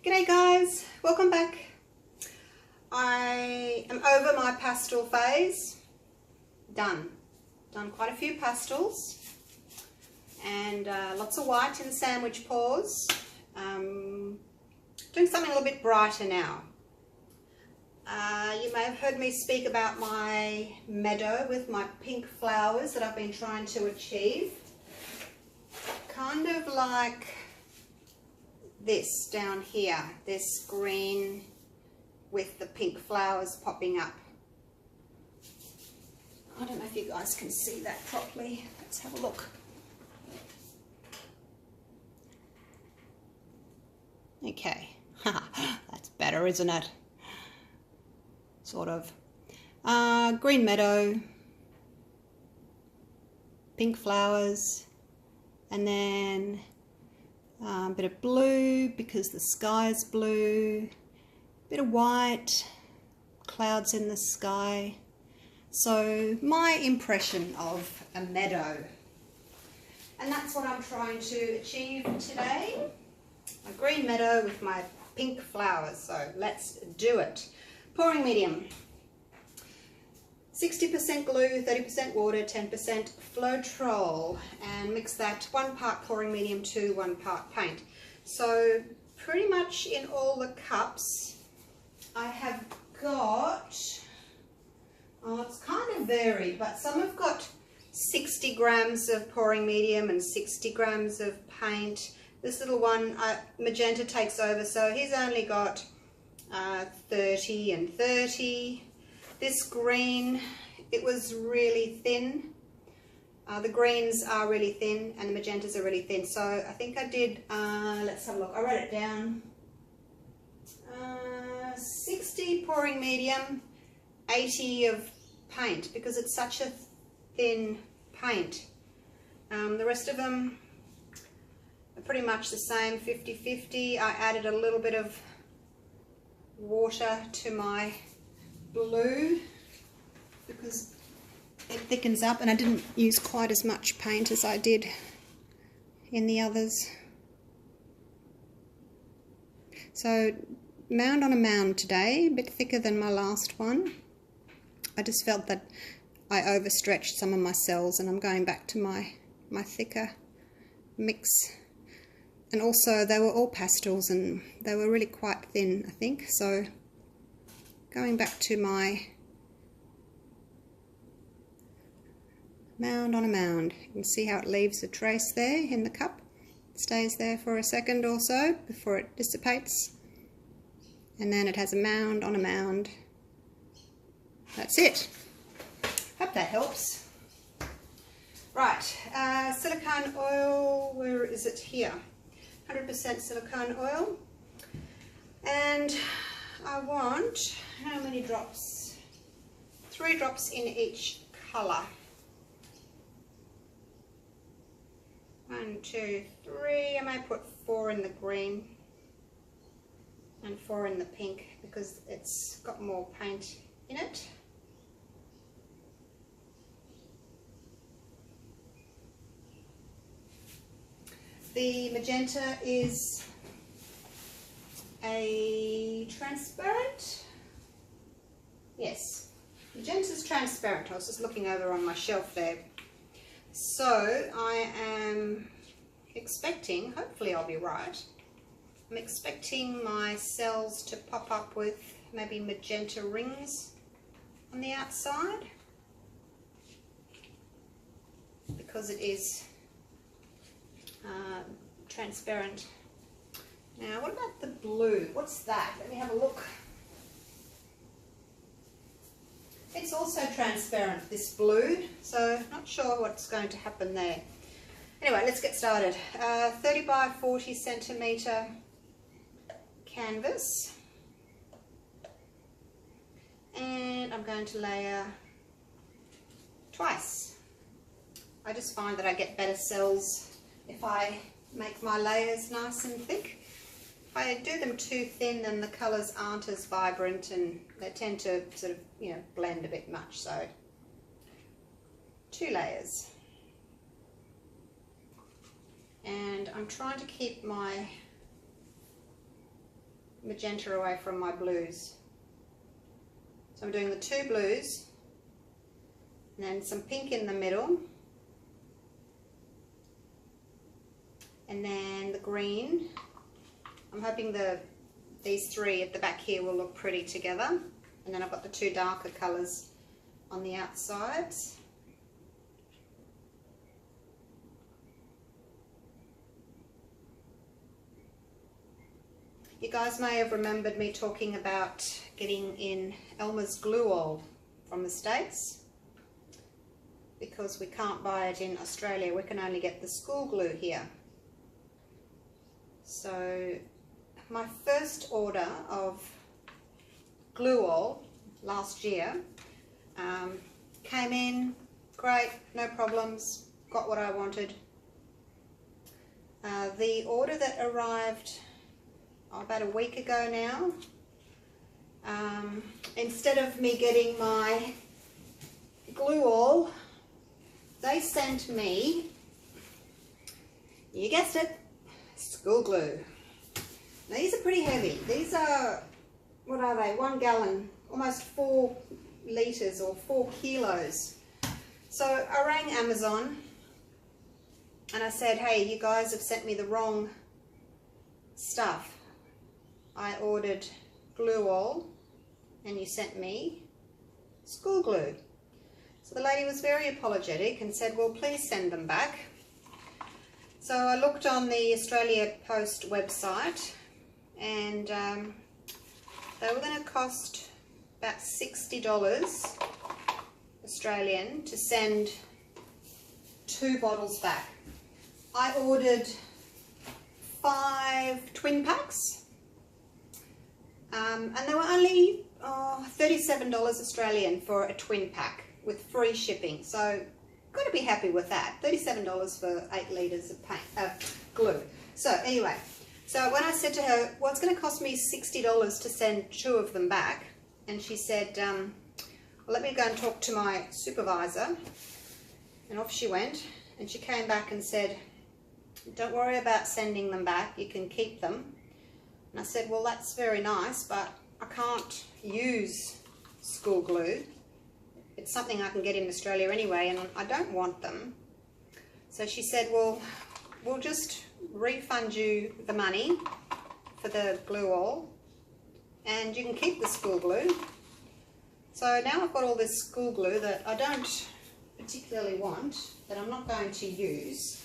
G'day guys, welcome back. I am over my pastel phase. Done quite a few pastels and lots of white in the sandwich paws. Doing something a little bit brighter now. You may have heard me speak about my meadow with my pink flowers that I've been trying to achieve. Kind of like this down here, this green with the pink flowers popping up. I don't know if you guys can see that properly. Let's have a look. Okay, that's better, isn't it? Sort of. Green meadow, pink flowers, and then a bit of blue because the sky is blue, a bit of white, clouds in the sky. So my impression of a meadow, and that's what I'm trying to achieve today. A green meadow with my pink flowers, so let's do it. Pouring medium, 60% glue, 30% water, 10% floetrol, and mix that 1 part pouring medium to 1 part paint. So pretty much in all the cups I have got, it's kind of varied, but some have got 60 grams of pouring medium and 60 grams of paint. This little one, magenta takes over, so he's only got 30 and 30. This green, it was really thin. The greens are really thin and the magentas are really thin. So I think I did, let's have a look, I wrote it down. 60 pouring medium, 80 of paint, because it's such a thin paint. The rest of them are pretty much the same, 50-50. I added a little bit of water to my blue because it thickens up, and I didn't use quite as much paint as I did in the others. So mound on a mound today, a bit thicker than my last one. I just felt that I overstretched some of my cells and I'm going back to my thicker mix. And also they were all pastels and they were really quite thin, I think, so going back to my mound on a mound. You can see how it leaves a trace there in the cup. It stays there for a second or so before it dissipates, and then it has a mound on a mound. That's it. Hope that helps. Right, silicone oil, where is it here? 100% silicone oil, and I want, how many drops? 3 drops in each colour. 1, 2, 3. I may put 4 in the green and 4 in the pink because it's got more paint in it. The magenta is a transparent. Yes, magenta is transparent. I was just looking over on my shelf there. So I am expecting, hopefully I'll be right, I'm expecting my cells to pop up with maybe magenta rings on the outside because it is transparent. Now what about the blue? What's that? Let me have a look. It's also transparent, this blue, so not sure what's going to happen there. Anyway, let's get started. 30 by 40 centimetre canvas, and I'm going to layer twice. I just find that I get better cells if I make my layers nice and thick. If I do them too thin, then the colours aren't as vibrant and they tend to sort of, you know, blend a bit much. So 2 layers. And I'm trying to keep my magenta away from my blues. So I'm doing the 2 blues and then some pink in the middle, and then the green. I'm hoping these 3 at the back here will look pretty together, and then I've got the 2 darker colours on the outsides. You guys may have remembered me talking about getting in Elmer's glue oil from the States, because we can't buy it in Australia. We can only get the school glue here. So my first order of glue oil last year came in great, no problems, got what I wanted. The order that arrived about a week ago now, instead of me getting my glue oil, they sent me, you guessed it, school glue. Now these are pretty heavy. These are, what are they, 1 gallon, almost 4 litres or 4 kilos. So I rang Amazon and I said, hey, you guys have sent me the wrong stuff. I ordered glue oil and you sent me school glue. So the lady was very apologetic and said, well, please send them back. So I looked on the Australia Post website, and they were going to cost about $60 Australian to send 2 bottles back. I ordered 5 twin packs, and they were only $37 Australian for a twin pack with free shipping. So got to be happy with that. $37 for 8 litres of glue. So anyway, so when I said to her, well, it's going to cost me $60 to send 2 of them back, and she said, well, let me go and talk to my supervisor. And off she went, and she came back and said, don't worry about sending them back, you can keep them. And I said, well, that's very nice, but I can't use school glue. It's something I can get in Australia anyway, and I don't want them. So she said, well, we'll just refund you the money for the glue oil, and you can keep the school glue. So now I've got all this school glue that I don't particularly want, that I'm not going to use.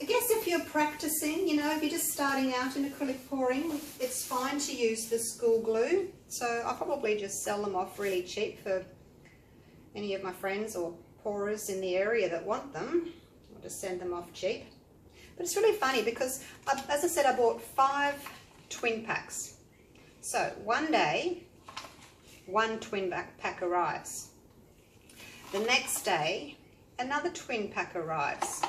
I guess if you're practicing, you know, if you're just starting out in acrylic pouring, it's fine to use the school glue. So I'll probably just sell them off really cheap for any of my friends or pourers in the area that want them. I'll just send them off cheap. But it's really funny because, as I said, I bought 5 twin packs. So one day, 1 twin pack arrives. The next day, another twin pack arrives.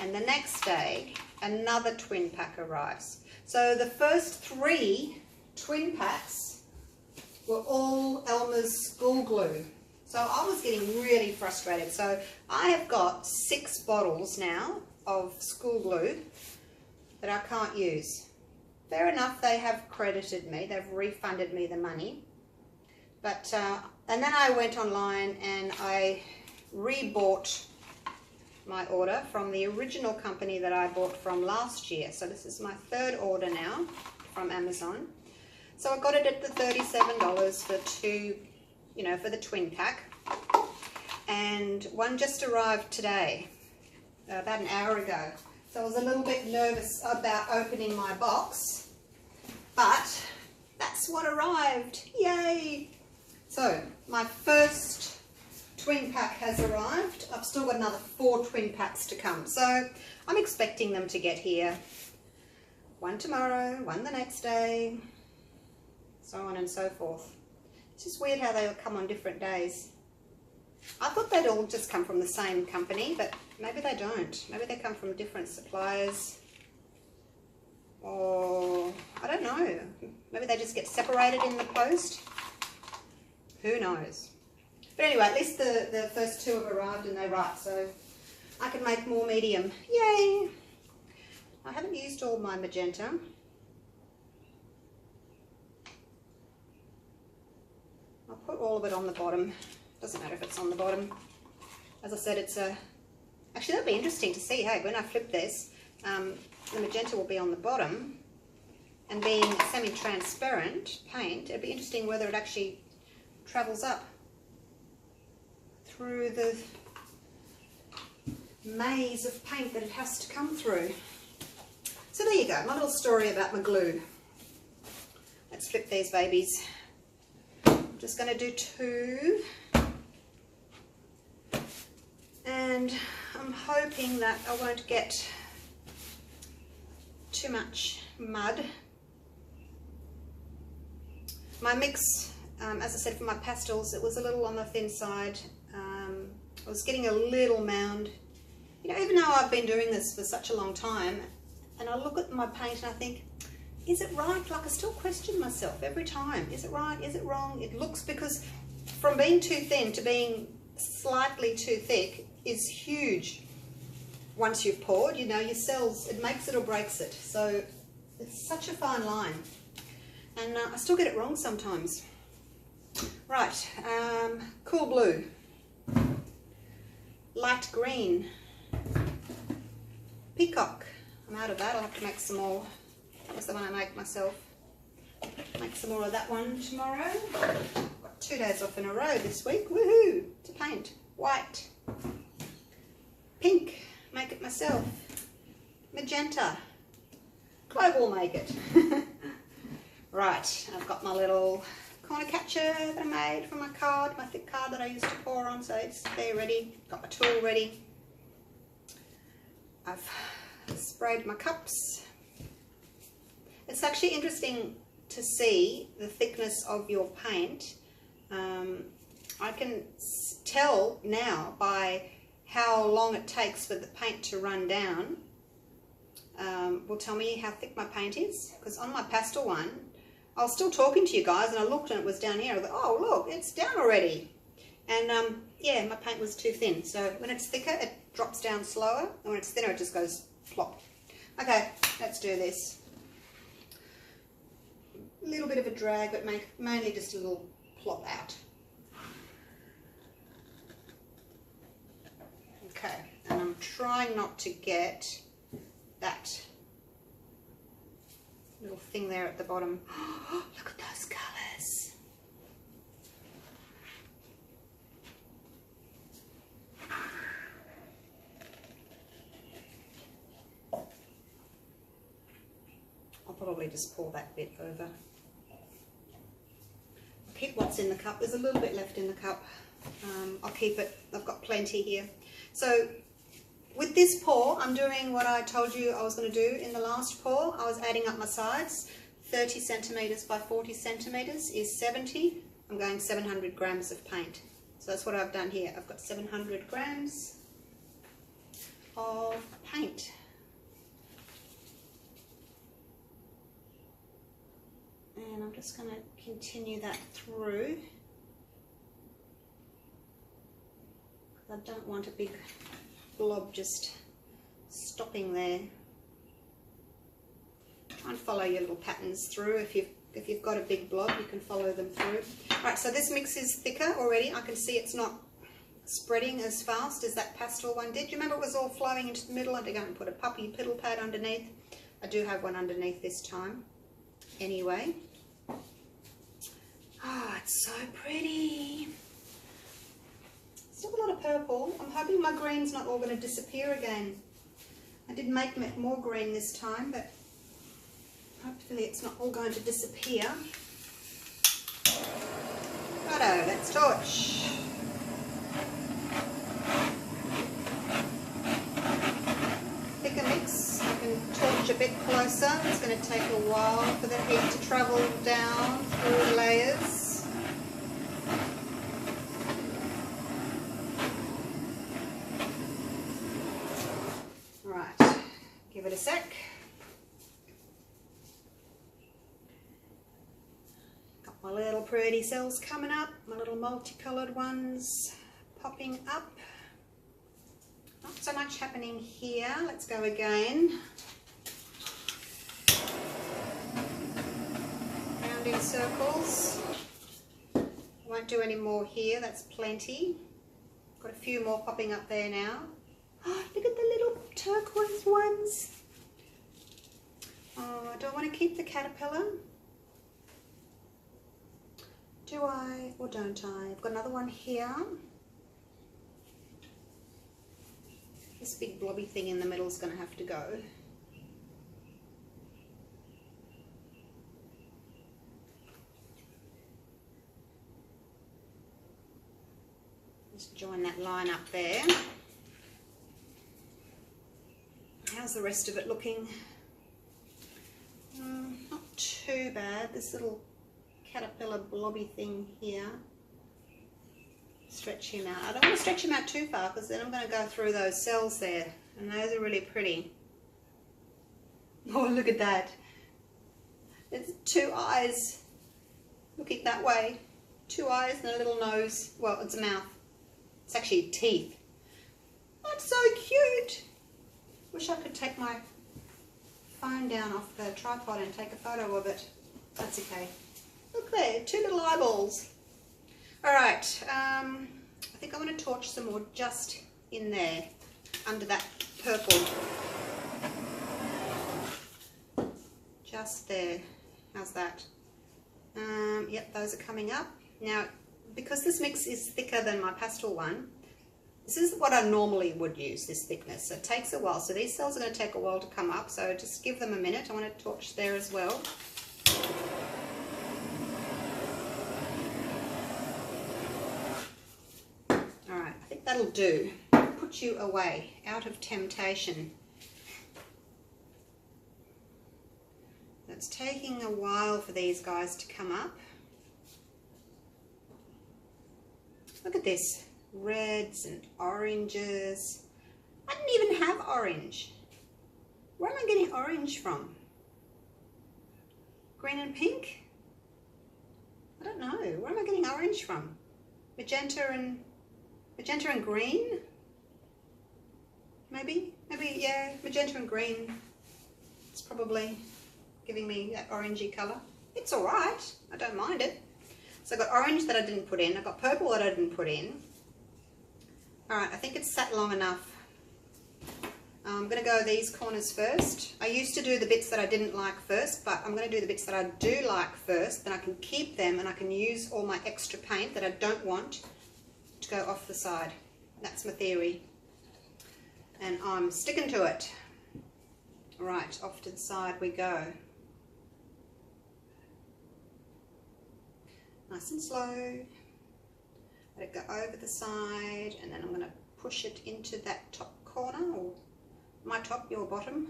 And the next day, another twin pack arrives. So the first 3 twin packs were all Elmer's school glue. So I was getting really frustrated. So I have got 6 bottles now of school glue that I can't use. Fair enough, they have credited me, they've refunded me the money. But, and then I went online and I rebought my order from the original company that I bought from last year. So this is my 3rd order now from Amazon. So I got it at the $37 for 2, you know, for the twin pack. And one just arrived today, about an hour ago. So I was a little bit nervous about opening my box, but that's what arrived. Yay! So my first twin pack has arrived. I've still got another 4 twin packs to come. So I'm expecting them to get here. One tomorrow, one the next day, so on and so forth. It's just weird how they come on different days. I thought they'd all just come from the same company, but maybe they don't. Maybe they come from different suppliers. Or, I don't know. Maybe they just get separated in the post. Who knows? But anyway, at least the first 2 have arrived and they're right, so I can make more medium. Yay! I haven't used all my magenta. of it on the bottom. Doesn't matter if it's on the bottom. As I said, it's a... Actually, that'd be interesting to see, hey, when I flip this, the magenta will be on the bottom, and being semi-transparent paint, it'd be interesting whether it actually travels up through the maze of paint that it has to come through. So there you go, my little story about my glue. Let's flip these babies. I'm just going to do 2. And I'm hoping that I won't get too much mud. My mix, as I said, for my pastels, it was a little on the thin side. I was getting a little mound. You know, even though I've been doing this for such a long time, and I look at my paint and I think, is it right? Like, I still question myself every time. Is it right? Is it wrong? It looks, because from being too thin to being slightly too thick is huge. Once you've poured, you know, your cells, it makes it or breaks it. So it's such a fine line. And I still get it wrong sometimes. Right, cool blue. Light green. Peacock. I'm out of that. I'll have to make some more. That was the one I made myself. Make some more of that one tomorrow. Got 2 days off in a row this week. Woohoo! To paint. White. Pink. Make it myself. Magenta. Chloe will make it. Right, I've got my little corner catcher that I made from my card, my thick card that I used to pour on, so it's there ready. Got my tool ready. I've sprayed my cups. It's actually interesting to see the thickness of your paint. I can tell now by how long it takes for the paint to run down. Will tell me how thick my paint is, because on my pastel one, I was still talking to you guys and I looked and it was down here. I thought, oh look, it's down already. And yeah, my paint was too thin. So when it's thicker, it drops down slower, and when it's thinner, it just goes plop. Okay, let's do this. A little bit of a drag, but mainly just a little plop out. Okay, and I'm trying not to get that little thing there at the bottom. Oh, look at those colours. I'll probably just pour that bit over. I'll keep what's in the cup. There's a little bit left in the cup. I'll keep it. I've got plenty here. So with this pour, I'm doing what I told you I was going to do in the last pour. I was adding up my sides. 30 centimetres by 40 centimetres is 70. I'm going 700 grams of paint. So that's what I've done here. I've got 700 grams of paint. And I'm just going to continue that through. I don't want a big blob just stopping there. Try and follow your little patterns through. If you've got a big blob, you can follow them through. Right, so this mix is thicker already. I can see it's not spreading as fast as that pastel one did. Do you remember it was all flowing into the middle? I had to go and put a puppy piddle pad underneath. I do have one underneath this time. Anyway. Oh, it's so pretty. Still a lot of purple. I'm hoping my green's not all going to disappear again. I did make more green this time, but hopefully it's not all going to disappear. Righto, let's torch. Thicker mix. I can torch a bit closer. It's going to take a while for the heat to travel down through the layers. Give it a sec. Got my little pretty cells coming up, my little multicoloured ones popping up. Not so much happening here. Let's go again. Round in circles. Won't do any more here, that's plenty. Got a few more popping up there now. Oh, look at the little turquoise ones. Oh, do I want to keep the caterpillar? Do I or don't I? I've got another one here. This big blobby thing in the middle is going to have to go. Just join that line up there. How's the rest of it looking? Not too bad. This little caterpillar blobby thing here. Stretch him out. I don't want to stretch him out too far because then I'm going to go through those cells there, and those are really pretty. Oh, look at that. It's two eyes looking that way. Two eyes and a little nose. Well, it's a mouth. It's actually teeth. That's so cute. Wish I could take my phone down off the tripod and take a photo of it. That's okay. Look there, two little eyeballs. Alright, I think I want to torch some more just in there, under that purple. Just there. How's that? Yep, those are coming up. Now, because this mix is thicker than my pastel one, this is what I normally would use, this thickness. So it takes a while. So these cells are going to take a while to come up, so just give them a minute. I want to torch there as well. Alright, I think that'll do. Put you away, out of temptation. It's taking a while for these guys to come up. Look at this. Reds and oranges. I didn't even have orange. Where am I getting orange from? Green and pink? I don't know. Where am I getting orange from? Magenta and green? Maybe, yeah, magenta and green. It's probably giving me that orangey colour. It's alright. I don't mind it. So I've got orange that I didn't put in. I've got purple that I didn't put in. Alright, I think it's sat long enough. I'm going to go these corners first. I used to do the bits that I didn't like first, but I'm going to do the bits that I do like first. Then I can keep them and I can use all my extra paint that I don't want to go off the side. That's my theory. And I'm sticking to it. Right, off to the side we go. Nice and slow. Let it go over the side, and then I'm going to push it into that top corner, or my top, your bottom.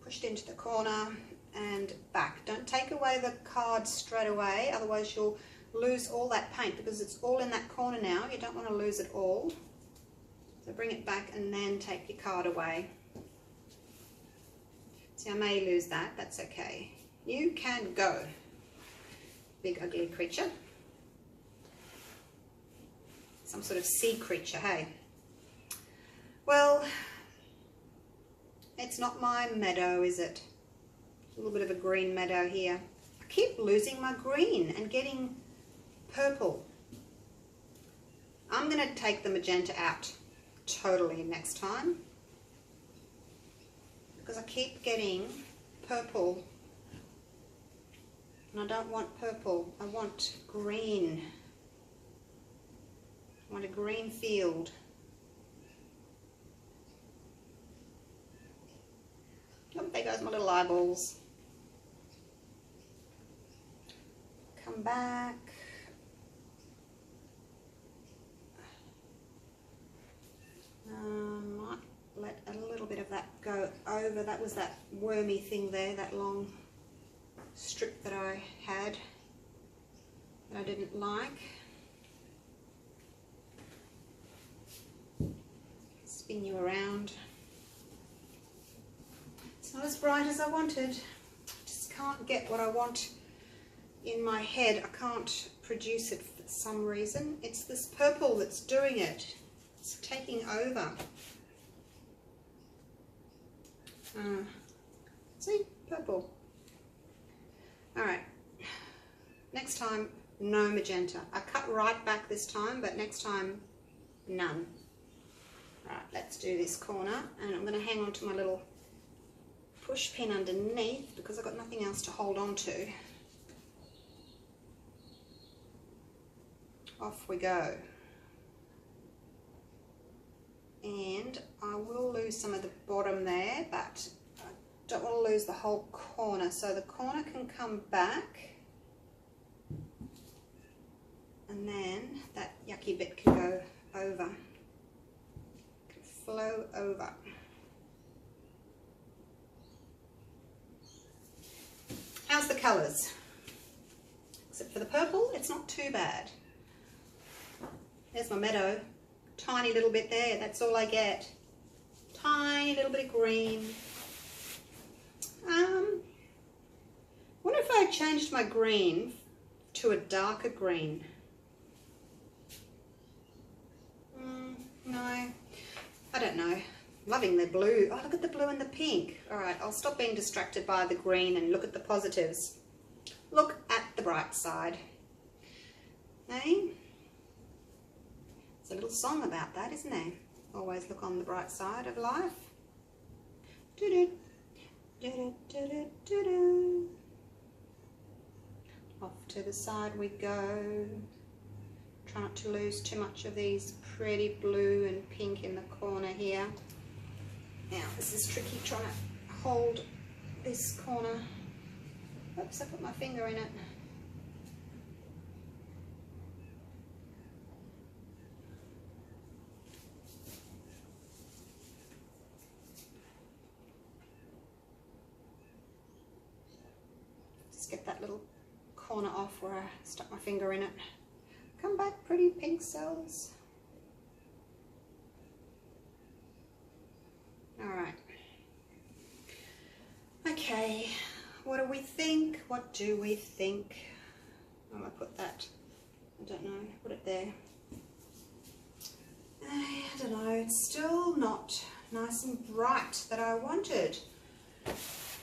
Push it into the corner and back. Don't take away the card straight away, otherwise you'll lose all that paint, because it's all in that corner now. You don't want to lose it all. So bring it back and then take your card away. See, I may lose that, that's okay. You can go, big ugly creature. Some sort of sea creature, hey? Well, it's not my meadow, is it? A little bit of a green meadow here. I keep losing my green and getting purple. I'm going to take the magenta out totally next time, because I keep getting purple, and I don't want purple, I want green. I want a green field. Oh, there goes my little eyeballs. Come back. Might let a little bit of that go over. That was that wormy thing there, that long strip that I had that I didn't like. Spin you around. It's not as bright as I wanted. Just can't get what I want in my head. I can't produce it for some reason. It's this purple that's doing it. It's taking over. See, purple. All right, next time, no magenta. I cut right back this time, but next time, none. All right, let's do this corner, and I'm going to hang on to my little push pin underneath because I've got nothing else to hold on to. Off we go. And I will lose some of the bottom there, but I don't want to lose the whole corner, so the corner can come back and then that yucky bit can go over, can flow over. How's the colours? Except for the purple, it's not too bad. There's my meadow. Tiny little bit there, that's all I get. Tiny little bit of green. Wonder if I changed my green to a darker green. No, I don't know. Loving the blue. Oh, look at the blue and the pink. All right, I'll stop being distracted by the green and look at the positives. Look at the bright side. Hey? A little song about that, isn't there? Always look on the bright side of life. Doo-doo. Doo-doo, doo-doo, doo-doo. Off to the side we go. Try not to lose too much of these pretty blue and pink in the corner here. Now this is tricky trying to hold this corner. Oops, I put my finger in it. Get that little corner off where I stuck my finger in it. Come back, pretty pink cells. All right. Okay, what do we think? What do we think? Oh, I put that, I don't know, put it there. I don't know, it's still not nice and bright that I wanted.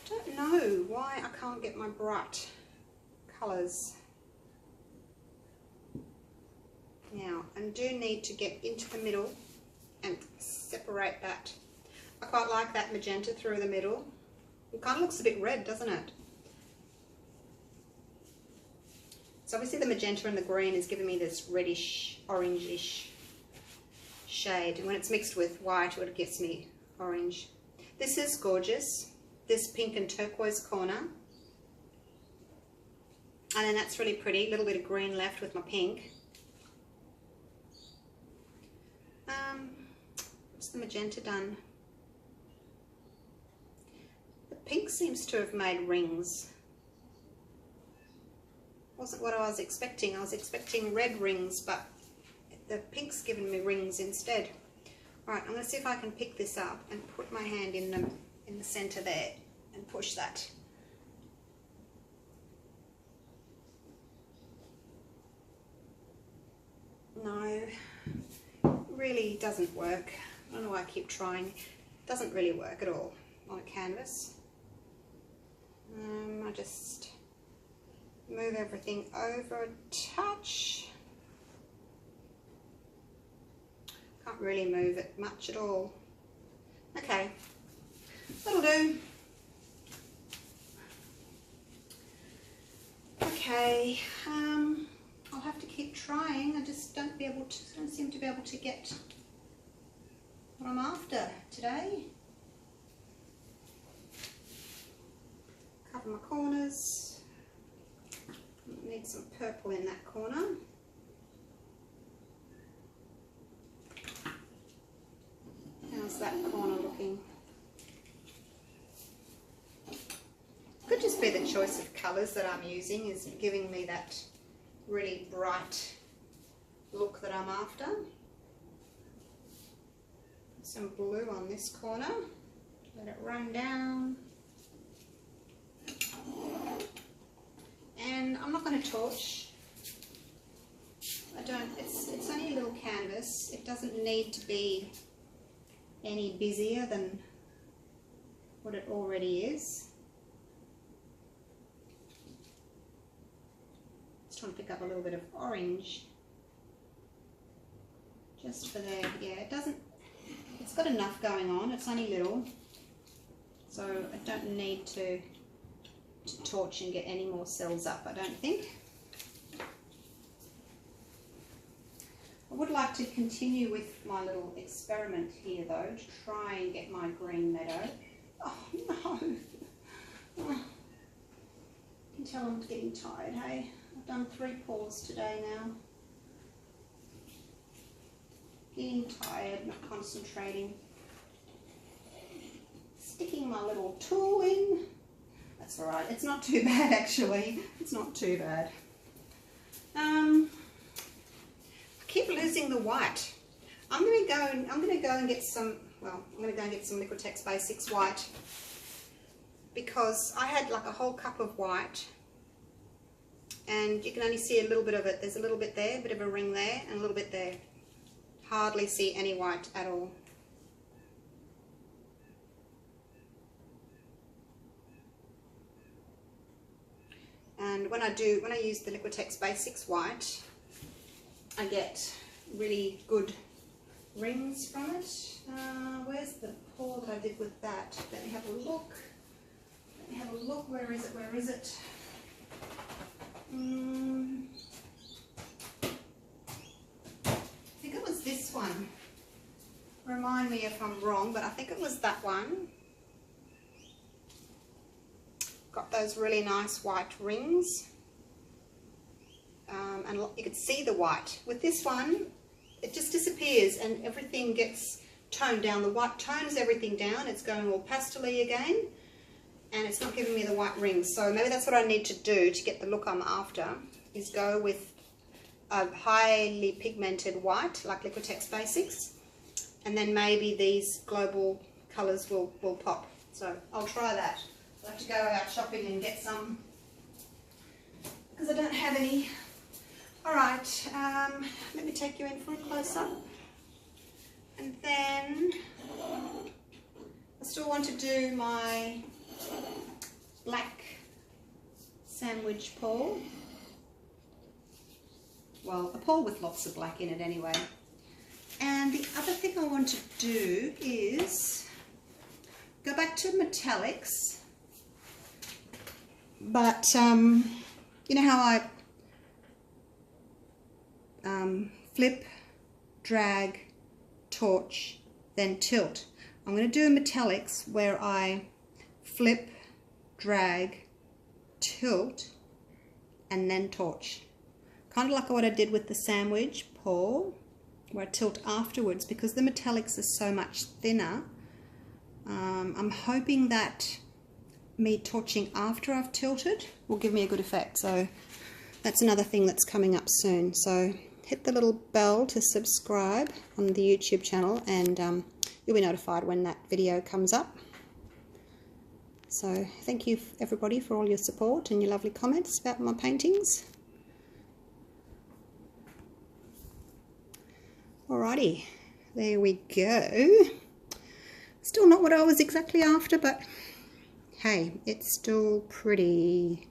Don't know why I can't get my bright colours. Now, I do need to get into the middle and separate that. I quite like that magenta through the middle. It kind of looks a bit red, doesn't it? So obviously the magenta and the green is giving me this reddish, orangish shade. And when it's mixed with white, it gives me orange. This is gorgeous. This pink and turquoise corner, and then that's really pretty. A little bit of green left with my pink. What's the magenta done? The pink seems to have made rings. Wasn't what I was expecting. I was expecting red rings, but the pink's given me rings instead. All right, I'm going to see if I can pick this up and put my hand in the center there and push that. No, it really doesn't work. I don't know why I keep trying. It doesn't really work at all on a canvas. I just move everything over a touch. Can't really move it much at all. Okay, that'll do. Okay, I'll have to keep trying. I just don't seem to be able to get what I'm after today. Cover my corners. Need some purple in that corner. How's that corner looking? Could just be the choice of colours that I'm using is giving me that really bright look that I'm after. Some blue on this corner. Let it run down. And I'm not going to torch. It's only a little canvas. It doesn't need to be any busier than what it already is. Just trying to pick up a little bit of orange. Just for there. Yeah, it doesn't, it's got enough going on. It's only little. So I don't need to torch and get any more cells up, I don't think. I would like to continue with my little experiment here though, to try and get my green meadow. Oh no! Oh, I can tell I'm getting tired, hey? I've done 3 pours today now. Getting tired, not concentrating. Sticking my little tool in. That's alright, it's not too bad actually. It's not too bad. I keep losing the white. I'm gonna go and get some, well, I'm gonna go and get some Liquitex Basics white, because I had like a whole cup of white and you can only see a little bit of it. There's a little bit there, a bit of a ring there, and a little bit there. Hardly see any white at all. And when I use the Liquitex Basics white, I get really good rings from it. Where's the pour that I did with that? Let me have a look. Let me have a look. Where is it? Where is it? I think it was this one. Remind me if I'm wrong, but I think it was that one. Got those really nice white rings. And you could see the white. With this one, it just disappears and everything gets toned down. The white tones everything down. It's going all pastel-y again, and it's not giving me the white rings. So maybe that's what I need to do to get the look I'm after, is go with a highly pigmented white like Liquitex Basics, and then maybe these global colours will pop. So I'll try that. I'll have to go out shopping and get some, because I don't have any. Alright, let me take you in for a close-up. And then I still want to do my black sandwich pole. Well, a pole with lots of black in it anyway. And the other thing I want to do is go back to metallics. But, you know how I flip, drag, torch, then tilt. I'm going to do a metallics where I flip, drag, tilt, and then torch. Kind of like what I did with the sandwich pole, where I tilt afterwards, because the metallics are so much thinner. I'm hoping that me torching after I've tilted will give me a good effect. So that's another thing that's coming up soon. So hit the little bell to subscribe on the YouTube channel, and you'll be notified when that video comes up. So thank you everybody for all your support and your lovely comments about my paintings. Alrighty, there we go. Still not what I was exactly after, but hey, it's still pretty.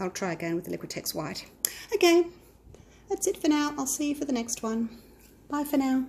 I'll try again with the Liquitex white. Okay, that's it for now. I'll see you for the next one. Bye for now.